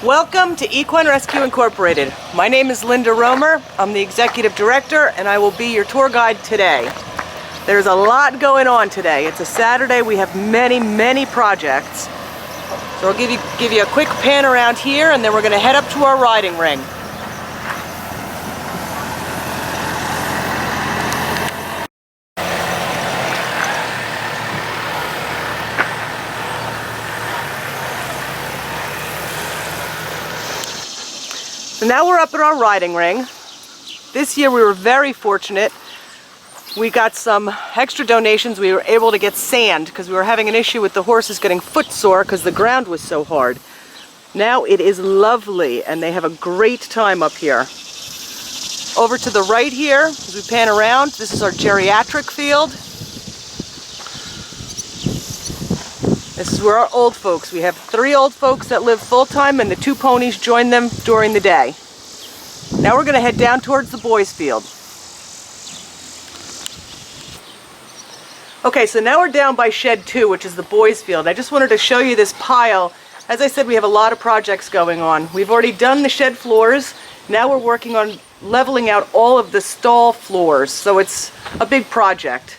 Welcome to Equine Rescue Incorporated. My name is Linda Romer. I'm the Executive Director and I will be your tour guide today. There's a lot going on today. It's a Saturday. We have many projects. So I'll give you a quick pan around here and then we're going to head up to our riding ring. So now we're up at our riding ring. This year we were very fortunate. We got some extra donations. We were able to get sand because we were having an issue with the horses getting footsore because the ground was so hard. Now it is lovely and they have a great time up here. Over to the right here, as we pan around, this is our geriatric field. This is where our old folks, we have 3 old folks that live full-time and the 2 ponies join them during the day. Now we're going to head down towards the boys' field. Okay, so now we're down by shed 2, which is the boys' field. I just wanted to show you this pile. As I said, we have a lot of projects going on. We've already done the shed floors. Now we're working on leveling out all of the stall floors, so it's a big project.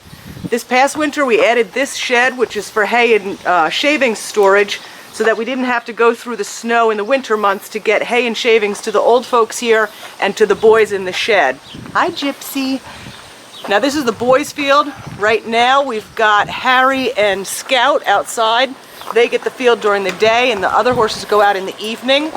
This past winter we added this shed, which is for hay and shavings storage, so that we didn't have to go through the snow in the winter months to get hay and shavings to the old folks here and to the boys in the shed. Hi, Gypsy. Now this is the boys' field. Right now we've got Harry and Scout outside. They get the field during the day and the other horses go out in the evening.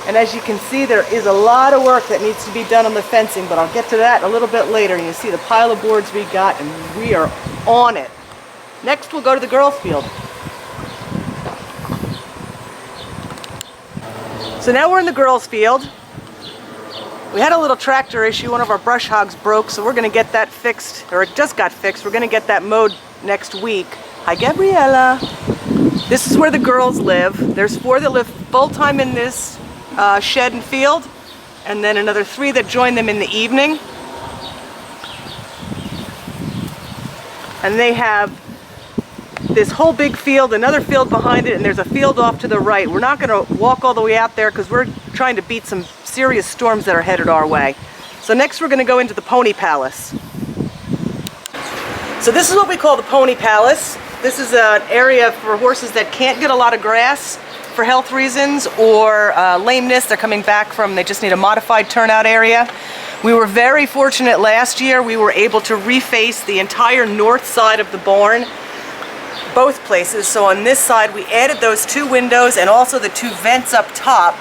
And as you can see, there is a lot of work that needs to be done on the fencing, but I'll get to that a little bit later. You see the pile of boards we got, and we are on it. Next, we'll go to the girls' field. So now we're in the girls' field. We had a little tractor issue. One of our brush hogs broke, so we're going to get that fixed, or it just got fixed. We're going to get that mowed next week. Hi, Gabriella. This is where the girls live. There's 4 that live full-time in this shed and field, and then another 3 that join them in the evening. And they have this whole big field, another field behind it, and there's a field off to the right. We're not going to walk all the way out there because we're trying to beat some serious storms that are headed our way. So next we're going to go into the Pony Palace. So this is what we call the Pony Palace. This is an area for horses that can't get a lot of grass for health reasons or lameness. They're coming back from, they just need a modified turnout area. We were very fortunate last year. We were able to reface the entire north side of the barn, both places. So on this side we added those 2 windows and also the 2 vents up top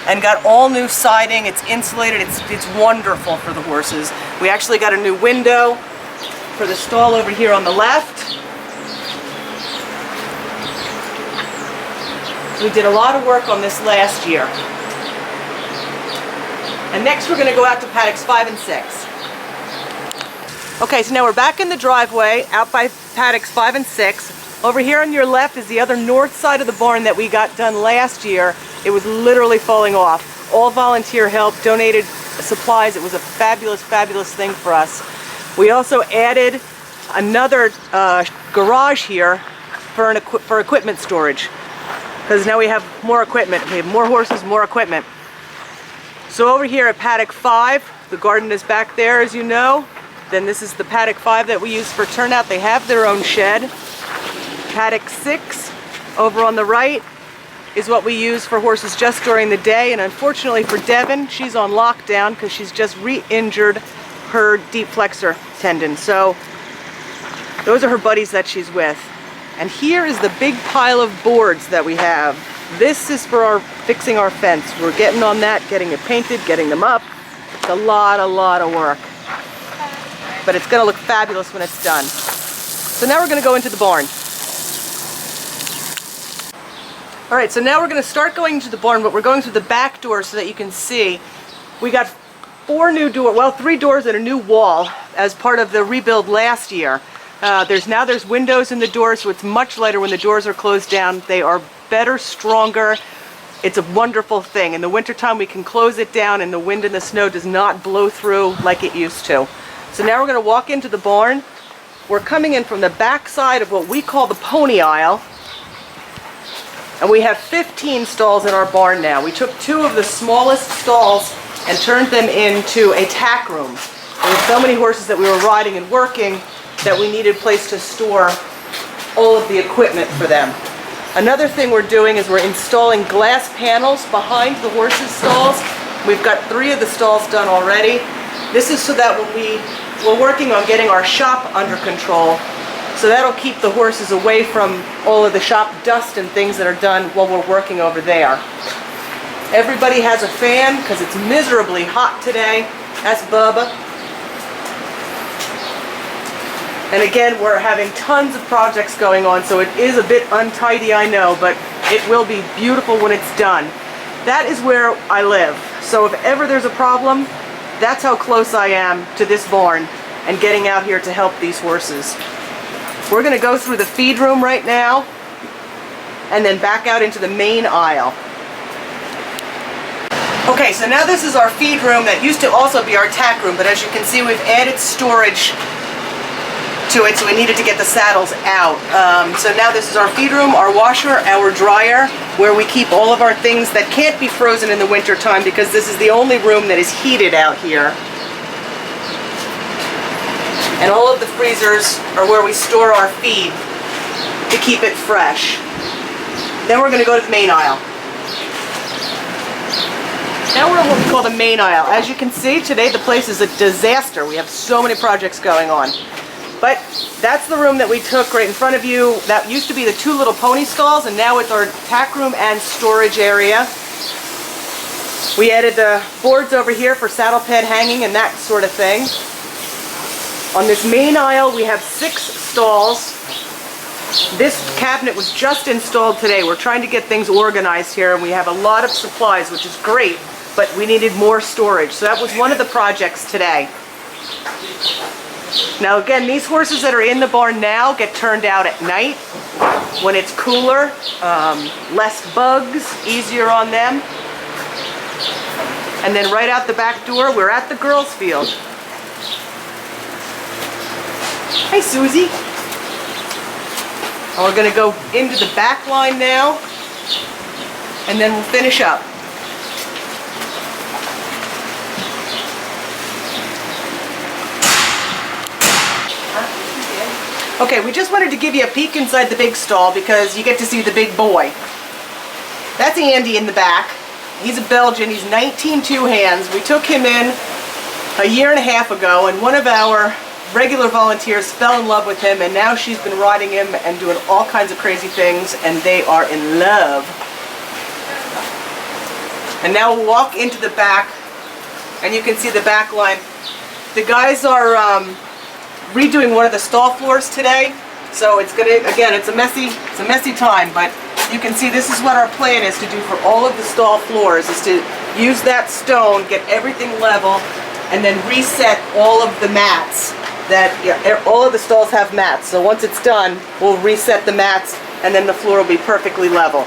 and got all new siding. It's insulated. It's wonderful for the horses. We actually got a new window for the stall over here on the left. We did a lot of work on this last year. And next we're going to go out to paddocks 5 and 6. Okay, so now we're back in the driveway out by paddocks 5 and 6. Over here on your left is the other north side of the barn that we got done last year. It was literally falling off. All volunteer help, donated supplies. It was a fabulous thing for us. We also added another garage here for equipment storage, because now we have more equipment. We have more horses, more equipment. So over here at paddock 5, the garden is back there, as you know. Then this is the paddock 5 that we use for turnout. They have their own shed. Paddock 6 over on the right is what we use for horses just during the day. And unfortunately for Devin, she's on lockdown because she's just re-injured her deep flexor tendon. So those are her buddies that she's with. And here is the big pile of boards that we have. This is for fixing our fence. We're getting on that, getting it painted, getting them up. It's a lot of work. But it's going to look fabulous when it's done. So now we're going to go into the barn. All right, so now we're going to start going into the barn, but we're going through the back door so that you can see. We got 4 new doors, well, 3 doors and a new wall as part of the rebuild last year. There's windows in the doors, so it's much lighter when the doors are closed down. They are better, stronger. It's a wonderful thing. In the wintertime, we can close it down and the wind and the snow does not blow through like it used to. So now we're going to walk into the barn. We're coming in from the back side of what we call the pony aisle. And we have 15 stalls in our barn now. We took 2 of the smallest stalls and turned them into a tack room. There were so many horses that we were riding and working that we needed a place to store all of the equipment for them. Another thing we're doing is we're installing glass panels behind the horses' stalls. We've got 3 of the stalls done already. This is so that when we're working on getting our shop under control, so that'll keep the horses away from all of the shop dust and things that are done while we're working over there. Everybody has a fan because it's miserably hot today. That's Bubba. And again, we're having tons of projects going on, so it is a bit untidy, I know, but it will be beautiful when it's done. That is where I live. So if ever there's a problem, that's how close I am to this barn and getting out here to help these horses. We're going to go through the feed room right now and then back out into the main aisle. Okay, so now this is our feed room that used to also be our tack room, but as you can see, we've added storage to it, so we needed to get the saddles out. So now this is our feed room, our washer, our dryer, where we keep all of our things that can't be frozen in the winter time, because this is the only room that is heated out here. And all of the freezers are where we store our feed to keep it fresh. Then we're going to go to the main aisle. Now we're in what we call the main aisle. As you can see, today the place is a disaster. We have so many projects going on. But that's the room that we took right in front of you. That used to be the 2 little pony stalls, and now it's our tack room and storage area. We added the boards over here for saddle pad hanging and that sort of thing. On this main aisle, we have 6 stalls. This cabinet was just installed today. We're trying to get things organized here, and we have a lot of supplies, which is great, but we needed more storage. So that was one of the projects today. Now again, these horses that are in the barn now get turned out at night when it's cooler, less bugs, easier on them. And then right out the back door, we're at the girls' field. Hey, Susie. And we're going to go into the back line now, and then we'll finish up. Okay, we just wanted to give you a peek inside the big stall because you get to see the big boy. That's Andy in the back. He's a Belgian. He's 19 two-hands. We took him in a year and a half ago, and one of our regular volunteers fell in love with him, and now she's been riding him and doing all kinds of crazy things, and they are in love. And now we'll walk into the back, and you can see the back line. The guys are redoing one of the stall floors today, so it's gonna, again, it's a messy time, but you can see this is what our plan is to do for all of the stall floors, is to use that stone, get everything level, and then reset all of the mats. All of the stalls have mats, so once it's done, we'll reset the mats, and then the floor will be perfectly level.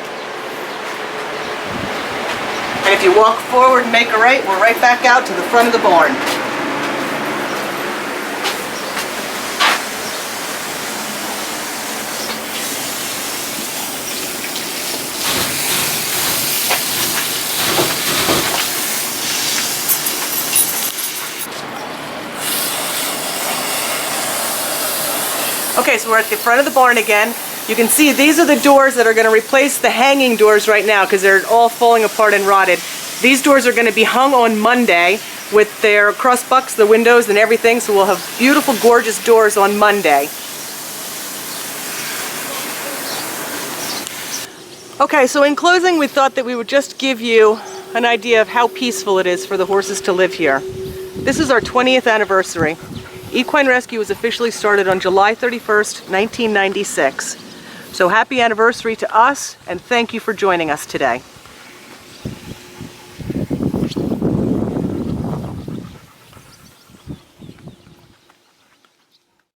And if you walk forward and make a right, we're right back out to the front of the barn. Okay, so we're at the front of the barn again. You can see these are the doors that are going to replace the hanging doors right now because they're all falling apart and rotted. These doors are going to be hung on Monday with their cross bucks, the windows and everything, so we'll have beautiful, gorgeous doors on Monday. Okay, so in closing, we thought that we would just give you an idea of how peaceful it is for the horses to live here. This is our 20th anniversary. Equine Rescue was officially started on July 31st, 1996. So happy anniversary to us, and thank you for joining us today.